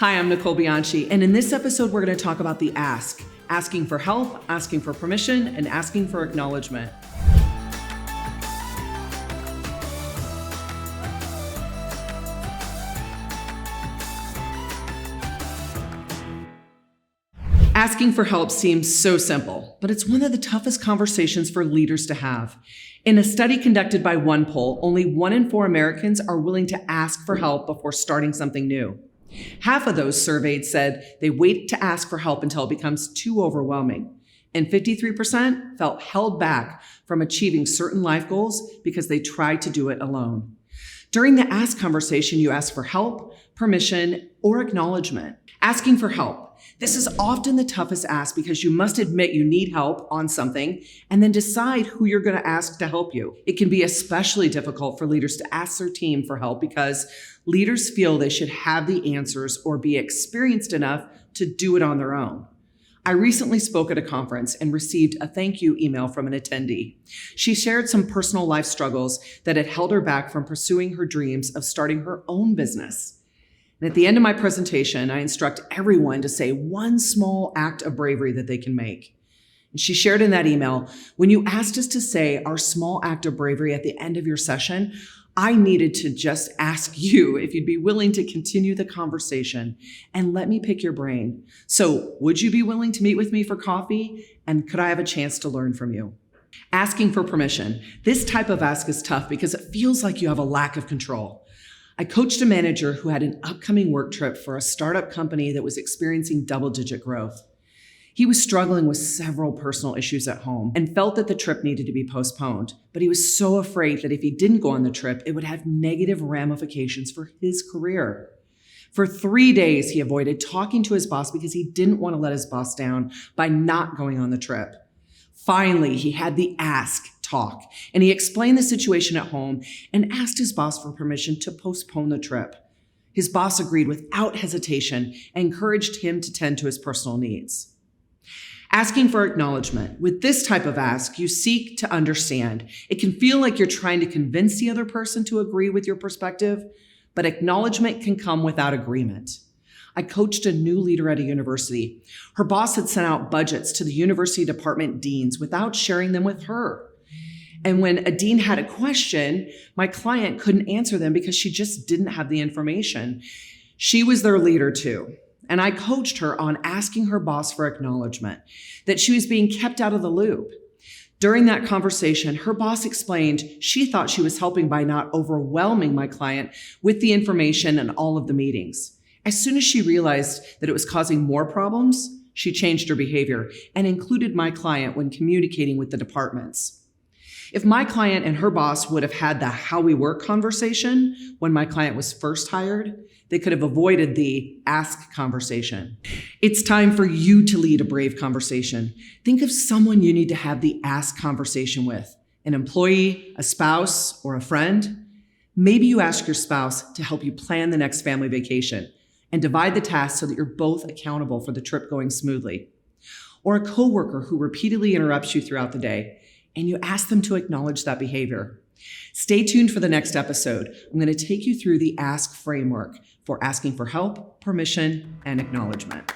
Hi, I'm Nicole Bianchi, and in this episode, we're going to talk about the ask. Asking for help, asking for permission, and asking for acknowledgement. Asking for help seems so simple, but it's one of the toughest conversations for leaders to have. In a study conducted by OnePoll, only 1 in 4 Americans are willing to ask for help before starting something new. Half of those surveyed said they wait to ask for help until it becomes too overwhelming. And 53% felt held back from achieving certain life goals because they tried to do it alone. During the ask conversation, you ask for help, permission, or acknowledgement. Asking for help. This is often the toughest ask because you must admit you need help on something and then decide who you're going to ask to help you. It can be especially difficult for leaders to ask their team for help because leaders feel they should have the answers or be experienced enough to do it on their own. I recently spoke at a conference and received a thank you email from an attendee. She shared some personal life struggles that had held her back from pursuing her dreams of starting her own business. And at the end of my presentation, I instruct everyone to say one small act of bravery that they can make. And she shared in that email, when you asked us to say our small act of bravery at the end of your session, I needed to just ask you if you'd be willing to continue the conversation and let me pick your brain. So would you be willing to meet with me for coffee? And could I have a chance to learn from you? Asking for permission. This type of ask is tough because it feels like you have a lack of control. I coached a manager who had an upcoming work trip for a startup company that was experiencing double-digit growth. He was struggling with several personal issues at home and felt that the trip needed to be postponed, but he was so afraid that if he didn't go on the trip, it would have negative ramifications for his career. For 3 days, he avoided talking to his boss because he didn't want to let his boss down by not going on the trip. Finally, he had the ask talk, and he explained the situation at home and asked his boss for permission to postpone the trip. His boss agreed without hesitation and encouraged him to tend to his personal needs. Asking for acknowledgement. With this type of ask, you seek to understand. It can feel like you're trying to convince the other person to agree with your perspective, but acknowledgement can come without agreement. I coached a new leader at a university. Her boss had sent out budgets to the university department deans without sharing them with her. And when a dean had a question, my client couldn't answer them because she just didn't have the information. She was their leader too. And I coached her on asking her boss for acknowledgement, that she was being kept out of the loop. During that conversation, her boss explained she thought she was helping by not overwhelming my client with the information and all of the meetings. As soon as she realized that it was causing more problems, she changed her behavior and included my client when communicating with the departments. If my client and her boss would have had the how we work conversation when my client was first hired, they could have avoided the ask conversation. It's time for you to lead a brave conversation. Think of someone you need to have the ask conversation with, an employee, a spouse, or a friend. Maybe you ask your spouse to help you plan the next family vacation and divide the tasks so that you're both accountable for the trip going smoothly. Or a coworker who repeatedly interrupts you throughout the day, and you ask them to acknowledge that behavior. Stay tuned for the next episode. I'm going to take you through the ask framework for asking for help, permission, and acknowledgement.